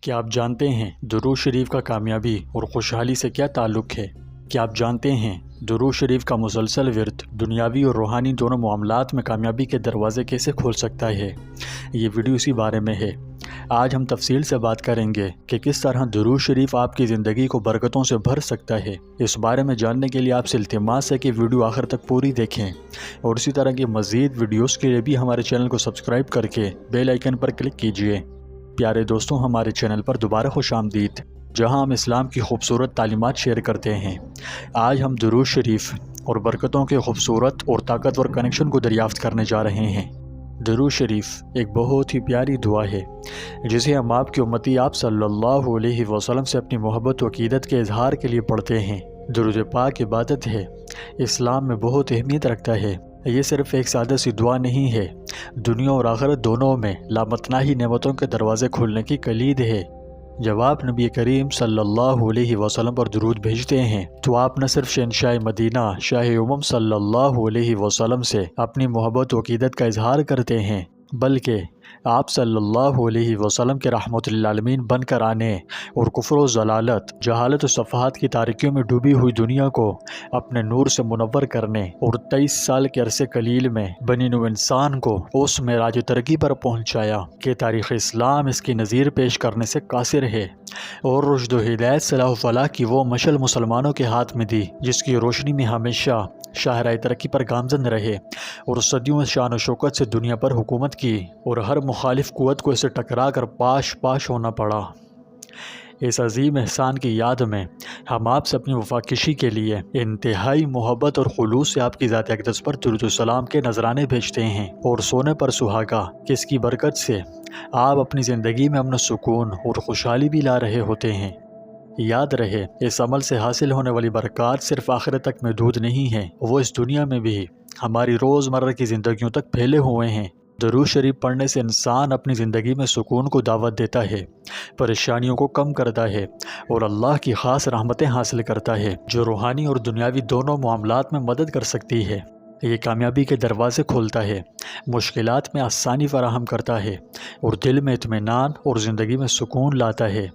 کیا آپ جانتے ہیں درود شریف کا کامیابی اور خوشحالی سے کیا تعلق ہے؟ کیا آپ جانتے ہیں درود شریف کا مسلسل ورد دنیاوی اور روحانی دونوں معاملات میں کامیابی کے دروازے کیسے کھول سکتا ہے؟ یہ ویڈیو اسی بارے میں ہے۔ آج ہم تفصیل سے بات کریں گے کہ کس طرح درود شریف آپ کی زندگی کو برکتوں سے بھر سکتا ہے۔ اس بارے میں جاننے کے لیے آپ سے التماس ہے کہ ویڈیو آخر تک پوری دیکھیں اور اسی طرح کی مزید ویڈیوز کے لیے بھی ہمارے چینل کو سبسکرائب کر کے بیل آئیکن پر کلک کیجیے۔ پیارے دوستوں، ہمارے چینل پر دوبارہ خوش آمدید، جہاں ہم اسلام کی خوبصورت تعلیمات شیئر کرتے ہیں۔ آج ہم درود شریف اور برکتوں کے خوبصورت اور طاقتور کنیکشن کو دریافت کرنے جا رہے ہیں۔ درود شریف ایک بہت ہی پیاری دعا ہے جسے ہم آپ کی امتی آپ صلی اللہ علیہ وسلم سے اپنی محبت و عقیدت کے اظہار کے لیے پڑھتے ہیں۔ درود پاک عبادت ہے، اسلام میں بہت اہمیت رکھتا ہے۔ یہ صرف ایک سادہ سی دعا نہیں ہے، دنیا اور آخرت دونوں میں لامتناہی نعمتوں کے دروازے کھولنے کی کلید ہے۔ جب آپ نبی کریم صلی اللہ علیہ وسلم پر درود بھیجتے ہیں تو آپ نہ صرف شہنشاہ مدینہ شاہ امم صلی اللہ علیہ وسلم سے اپنی محبت و عقیدت کا اظہار کرتے ہیں، بلکہ آپ صلی اللہ علیہ وسلم کے رحمت للعالمین بن کر آنے اور کفر و ضلالت، جہالت و صفحات کی تاریکیوں میں ڈوبی ہوئی دنیا کو اپنے نور سے منور کرنے اور 23 سال کے عرصے قلیل میں بنی نوع انسان کو اس معراج ترقی پر پہنچایا کہ تاریخ اسلام اس کی نظیر پیش کرنے سے قاصر ہے، اور رشد و ہدایت صلاح و فلاح کی وہ مشعل مسلمانوں کے ہاتھ میں دی جس کی روشنی میں ہمیشہ شاہراہ ترقی پر گامزن رہے اور صدیوں شان و شوکت سے دنیا پر حکومت کی، اور ہر مخالف قوت کو اسے ٹکرا کر پاش پاش ہونا پڑا۔ اس عظیم احسان کی یاد میں ہم آپ سے اپنی وفاکشی کے لیے انتہائی محبت اور خلوص سے آپ کی ذات اقدس پر درود و سلام کے نذرانے بھیجتے ہیں، اور سونے پر سہاگا کہ اس کی برکت سے آپ اپنی زندگی میں امن و سکون اور خوشحالی بھی لا رہے ہوتے ہیں۔ یاد رہے، اس عمل سے حاصل ہونے والی برکات صرف آخرت تک محدود نہیں ہیں، وہ اس دنیا میں بھی ہماری روزمرہ کی زندگیوں تک پھیلے ہوئے ہیں۔ درود شریف پڑھنے سے انسان اپنی زندگی میں سکون کو دعوت دیتا ہے، پریشانیوں کو کم کرتا ہے اور اللہ کی خاص رحمتیں حاصل کرتا ہے جو روحانی اور دنیاوی دونوں معاملات میں مدد کر سکتی ہے۔ یہ کامیابی کے دروازے کھولتا ہے، مشکلات میں آسانی فراہم کرتا ہے اور دل میں اطمینان اور زندگی میں سکون لاتا ہے۔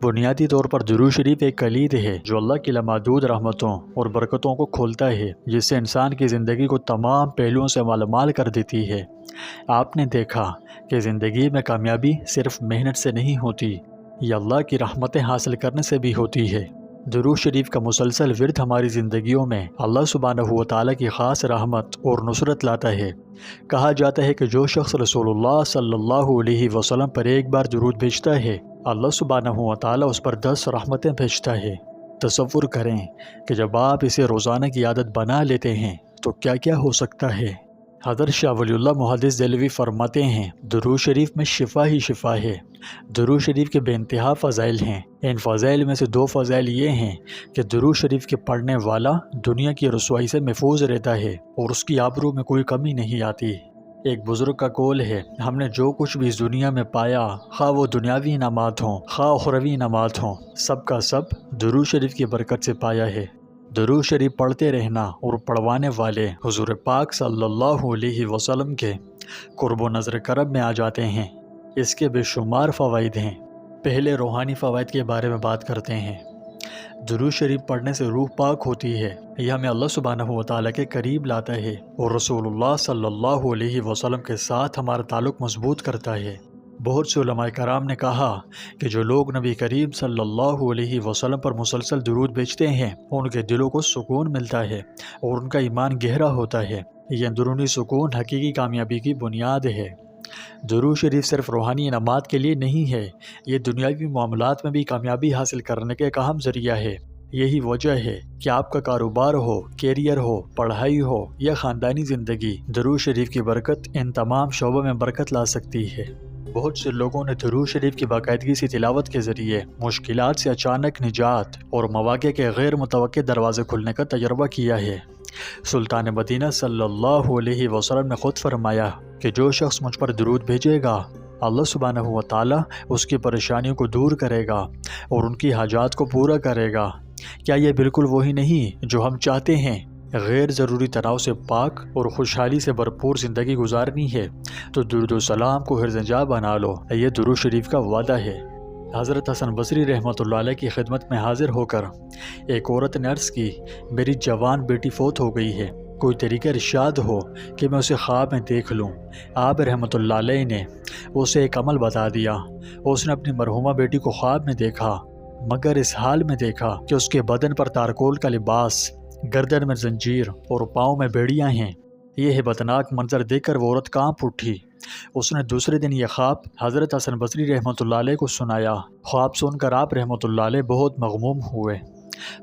بنیادی طور پر درود شریف ایک کلید ہے جو اللہ کی لامحدود رحمتوں اور برکتوں کو کھولتا ہے، جس سے انسان کی زندگی کو تمام پہلوؤں سے مالامال کر دیتی ہے۔ آپ نے دیکھا کہ زندگی میں کامیابی صرف محنت سے نہیں ہوتی، یہ اللہ کی رحمتیں حاصل کرنے سے بھی ہوتی ہے۔ درود شریف کا مسلسل ورد ہماری زندگیوں میں اللہ سبحانہ و تعالیٰ کی خاص رحمت اور نصرت لاتا ہے۔ کہا جاتا ہے کہ جو شخص رسول اللہ صلی اللہ علیہ وسلم پر ایک بار درود بھیجتا ہے، اللہ سبحانہ و تعالیٰ اس پر 10 رحمتیں بھیجتا ہے۔ تصور کریں کہ جب آپ اسے روزانہ کی عادت بنا لیتے ہیں تو کیا کیا ہو سکتا ہے۔ حضرت شاہ ولی اللہ محدث دہلوی فرماتے ہیں، درود شریف میں شفا ہی شفا ہے۔ درود شریف کے بے انتہا فضائل ہیں۔ ان فضائل میں سے 2 فضائل یہ ہیں کہ درود شریف کے پڑھنے والا دنیا کی رسوائی سے محفوظ رہتا ہے اور اس کی آبرو میں کوئی کمی نہیں آتی۔ ایک بزرگ کا قول ہے، ہم نے جو کچھ بھی اس دنیا میں پایا، خواہ وہ دنیاوی انعامات ہوں خواہ اخروی انعامات ہوں، سب کا سب درود شریف کی برکت سے پایا ہے۔ درود شریف پڑھتے رہنا اور پڑھوانے والے حضور پاک صلی اللہ علیہ وسلم کے قرب و نظر کرم میں آ جاتے ہیں۔ اس کے بے شمار فوائد ہیں۔ پہلے روحانی فوائد کے بارے میں بات کرتے ہیں۔ درود شریف پڑھنے سے روح پاک ہوتی ہے، یہ ہمیں اللہ سبحانہ و تعالیٰ کے قریب لاتا ہے اور رسول اللہ صلی اللہ علیہ وسلم کے ساتھ ہمارا تعلق مضبوط کرتا ہے۔ بہت سے علماء کرام نے کہا کہ جو لوگ نبی کریم صلی اللہ علیہ وسلم پر مسلسل درود بھیجتے ہیں ان کے دلوں کو سکون ملتا ہے اور ان کا ایمان گہرا ہوتا ہے۔ یہ اندرونی سکون حقیقی کامیابی کی بنیاد ہے۔ درود شریف صرف روحانی انعامات کے لیے نہیں ہے، یہ دنیاوی معاملات میں بھی کامیابی حاصل کرنے کا ایک اہم ذریعہ ہے۔ یہی وجہ ہے کہ آپ کا کاروبار ہو، کیریئر ہو، پڑھائی ہو یا خاندانی زندگی، درود شریف کی برکت ان تمام شعبوں میں برکت لا سکتی ہے۔ بہت سے لوگوں نے درود شریف کی باقاعدگی سے تلاوت کے ذریعے مشکلات سے اچانک نجات اور مواقع کے غیر متوقع دروازے کھلنے کا تجربہ کیا ہے۔ سلطان مدینہ صلی اللہ علیہ وسلم نے خود فرمایا کہ جو شخص مجھ پر درود بھیجے گا، اللہ سبحانہ و تعالیٰ اس کی پریشانیوں کو دور کرے گا اور ان کی حاجات کو پورا کرے گا۔ کیا یہ بالکل وہی نہیں جو ہم چاہتے ہیں؟ غیر ضروری تناؤ سے پاک اور خوشحالی سے بھرپور زندگی گزارنی ہے تو درود و سلام کو ہرزنجا بنا لو، یہ درود شریف کا وعدہ ہے۔ حضرت حسن بصری رحمۃ اللہ علیہ کی خدمت میں حاضر ہو کر ایک عورت نے عرض کی، میری جوان بیٹی فوت ہو گئی ہے، کوئی طریقہ ارشاد ہو کہ میں اسے خواب میں دیکھ لوں۔ آپ رحمۃ اللہ علیہ نے اسے ایک عمل بتا دیا۔ اس نے اپنی مرحومہ بیٹی کو خواب میں دیکھا، مگر اس حال میں دیکھا کہ اس کے بدن پر تارکول کا لباس، گردن میں زنجیر اور پاؤں میں بیڑیاں ہیں۔ یہ ہیبتناک منظر دیکھ کر وہ عورت کانپ اٹھی۔ اس نے دوسرے دن یہ خواب حضرت حسن بصری رحمۃ اللہ علیہ کو سنایا۔ خواب سن کر آپ رحمۃ اللہ علیہ بہت مغموم ہوئے۔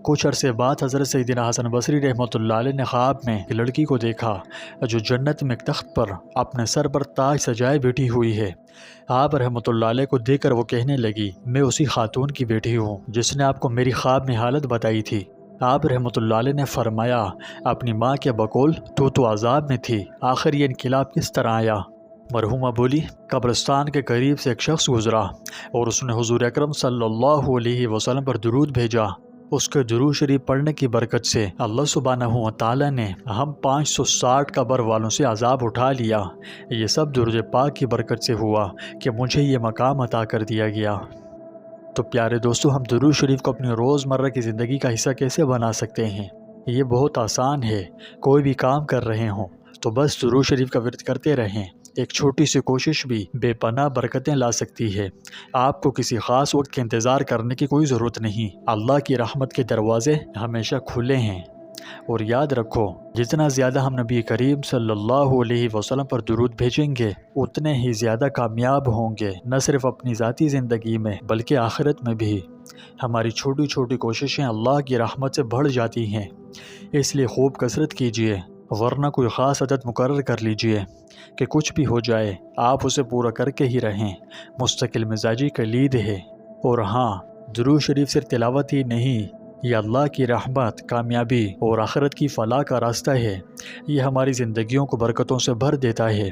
کچھ عرصے بعد حضرت سیدنا حسن بصری رحمۃ اللہ علیہ نے خواب میں ایک لڑکی کو دیکھا جو جنت میں ایک تخت پر اپنے سر پر تاج سجائے بیٹھی ہوئی ہے۔ آپ رحمۃ اللہ علیہ کو دیکھ کر وہ کہنے لگی، میں اسی خاتون کی بیٹی ہوں جس نے آپ کو میری خواب میں حالت بتائی تھی۔ آپ رحمۃ اللہ علیہ نے فرمایا، اپنی ماں کے بقول تو عذاب میں تھی، آخر یہ انقلاب کس طرح آیا؟ مرحومہ بولی، قبرستان کے قریب سے ایک شخص گزرا اور اس نے حضور اکرم صلی اللہ علیہ وسلم پر درود بھیجا۔ اس کے درود شریف پڑھنے کی برکت سے اللہ سبحانہ و تعالیٰ نے ہم 560 قبر والوں سے عذاب اٹھا لیا۔ یہ سب درود پاک کی برکت سے ہوا کہ مجھے یہ مقام عطا کر دیا گیا۔ تو پیارے دوستو، ہم درود شریف کو اپنی روزمرہ کی زندگی کا حصہ کیسے بنا سکتے ہیں؟ یہ بہت آسان ہے۔ کوئی بھی کام کر رہے ہوں تو بس درود شریف کا ورد کرتے رہیں۔ ایک چھوٹی سی کوشش بھی بے پناہ برکتیں لا سکتی ہے۔ آپ کو کسی خاص وقت کے انتظار کرنے کی کوئی ضرورت نہیں۔ اللہ کی رحمت کے دروازے ہمیشہ کھلے ہیں۔ اور یاد رکھو، جتنا زیادہ ہم نبی کریم صلی اللہ علیہ وسلم پر درود بھیجیں گے اتنے ہی زیادہ کامیاب ہوں گے، نہ صرف اپنی ذاتی زندگی میں بلکہ آخرت میں بھی۔ ہماری چھوٹی چھوٹی کوششیں اللہ کی رحمت سے بڑھ جاتی ہیں، اس لیے خوب کثرت کیجیے، ورنہ کوئی خاص عادت مقرر کر لیجیے کہ کچھ بھی ہو جائے آپ اسے پورا کر کے ہی رہیں۔ مستقل مزاجی کلید ہے۔ اور ہاں، درود شریف صرف تلاوت ہی نہیں، یہ اللہ کی رحمت، کامیابی اور آخرت کی فلاح کا راستہ ہے۔ یہ ہماری زندگیوں کو برکتوں سے بھر دیتا ہے،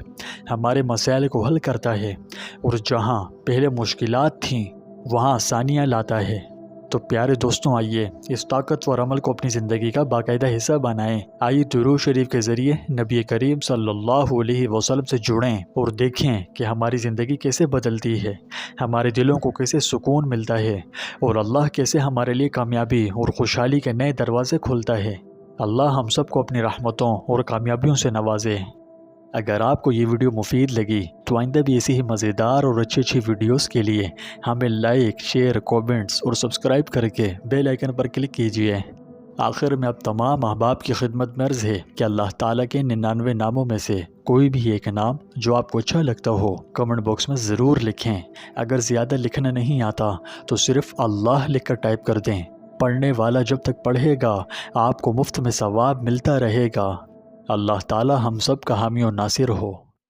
ہمارے مسائل کو حل کرتا ہے، اور جہاں پہلے مشکلات تھیں وہاں آسانیاں لاتا ہے۔ تو پیارے دوستوں، آئیے اس طاقتور عمل کو اپنی زندگی کا باقاعدہ حصہ بنائیں۔ آئیے درود شریف کے ذریعے نبی کریم صلی اللہ علیہ وسلم سے جڑیں اور دیکھیں کہ ہماری زندگی کیسے بدلتی ہے، ہمارے دلوں کو کیسے سکون ملتا ہے، اور اللہ کیسے ہمارے لیے کامیابی اور خوشحالی کے نئے دروازے کھولتا ہے۔ اللہ ہم سب کو اپنی رحمتوں اور کامیابیوں سے نوازے۔ اگر آپ کو یہ ویڈیو مفید لگی تو آئندہ بھی ایسی ہی مزیدار اور اچھی ویڈیوز کے لیے ہمیں لائک، شیئر، کومنٹس اور سبسکرائب کر کے بیل آئیکن پر کلک کیجیے۔ آخر میں اب تمام احباب کی خدمت میں عرض ہے کہ اللہ تعالیٰ کے 99 ناموں میں سے کوئی بھی ایک نام جو آپ کو اچھا لگتا ہو کمنٹ باکس میں ضرور لکھیں۔ اگر زیادہ لکھنا نہیں آتا تو صرف اللہ لکھ کر ٹائپ کر دیں۔ پڑھنے والا جب تک پڑھے گا آپ کو مفت میں ثواب ملتا رہے گا۔ اللہ تعالیٰ ہم سب کا حامی و ناصر ہو۔